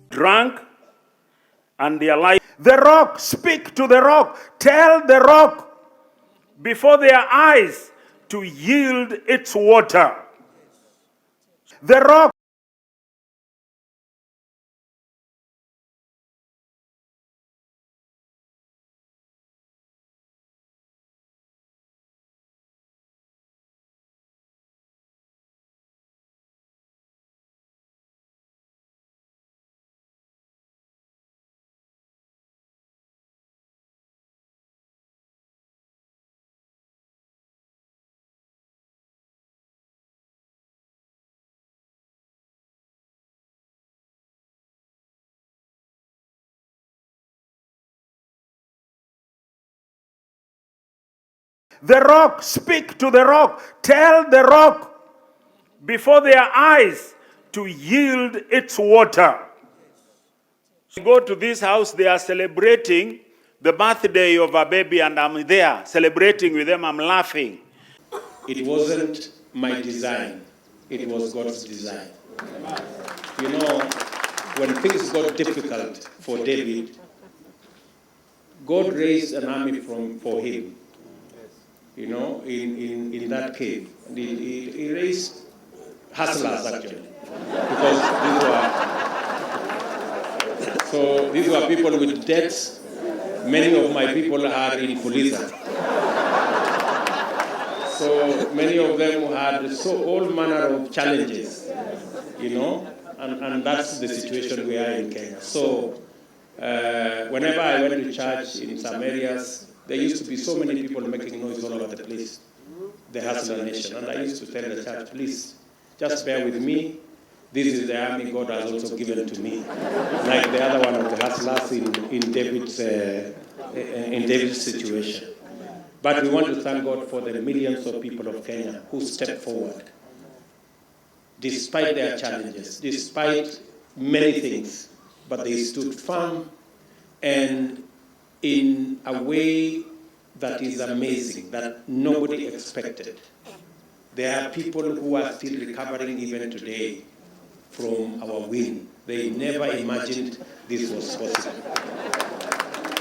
Drunk, and their life. The rock, speak to the rock. Tell the rock before their eyes to yield its water. The rock. The rock, speak to the rock. Tell the rock before their eyes to yield its water. You go to this house, they are celebrating the birthday of a baby, and I'm there celebrating with them. I'm laughing. It wasn't my design, it was God's design. You know, when things got difficult for David, God raised an army for him, you know, in that cave. He raised hustlers, actually, because these were people with debts. Many of my people are in Pulisa. So many of them had all manner of challenges, you know, and that's the situation we are in Kenya. So whenever I went to church in some areas, there used to be so many people making noise all over the place, the hustler nation. And I used to tell the church, please, just bear with me. This is the army God has also given to me. Like the other one of the hustlers in David's situation. But we want to thank God for the millions of people of Kenya who stepped forward, despite their challenges, despite many things, but they stood firm and in a way that is amazing, that nobody expected. There are people who are still recovering even today from our win. They never imagined this was possible.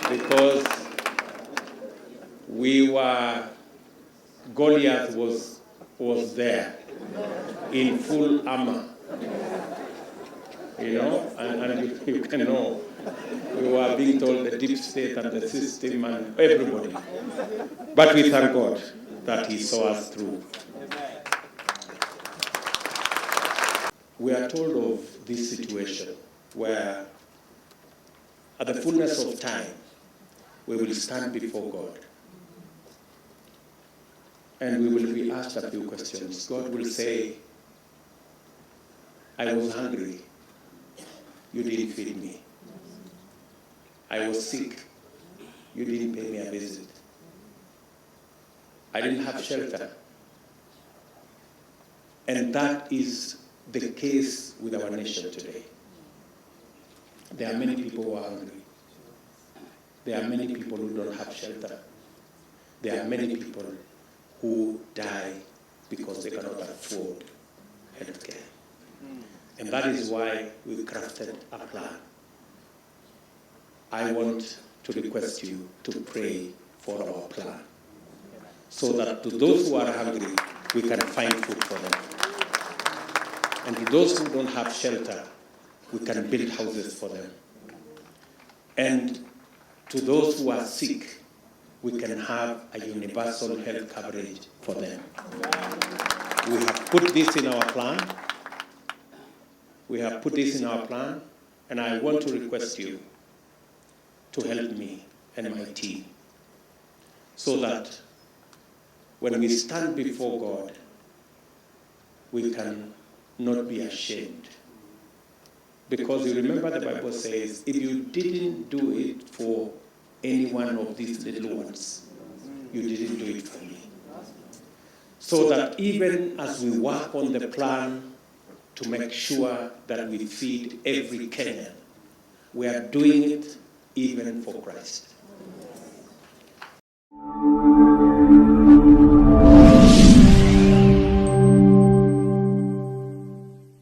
Because Goliath was there in full armor. You know, and you can know, we were being told the deep state and the system and everybody. But we thank God that He saw us through. We are told of this situation where at the fullness of time, we will stand before God. And we will be asked a few questions. God will say, I was hungry. You didn't feed me. I was sick. You didn't pay me a visit. I didn't have shelter. And that is the case with our nation today. There are many people who are hungry. There are many people who don't have shelter. There are many people who die because they cannot afford health care. And that is why we crafted a plan. I want to request you to pray for our plan, so that to those who are hungry, we can find food for them. And to those who don't have shelter, we can build houses for them. And to those who are sick, we can have a universal health coverage for them. We have put this in our plan. We have put this in our plan, and I want to request you to help me and my team, so that when we stand before God, we can not be ashamed. Because you remember the Bible says, if you didn't do it for any one of these little ones, you didn't do it for me. So that even as we work on the plan to make sure that we feed every Kenyan, we are doing it even for Christ.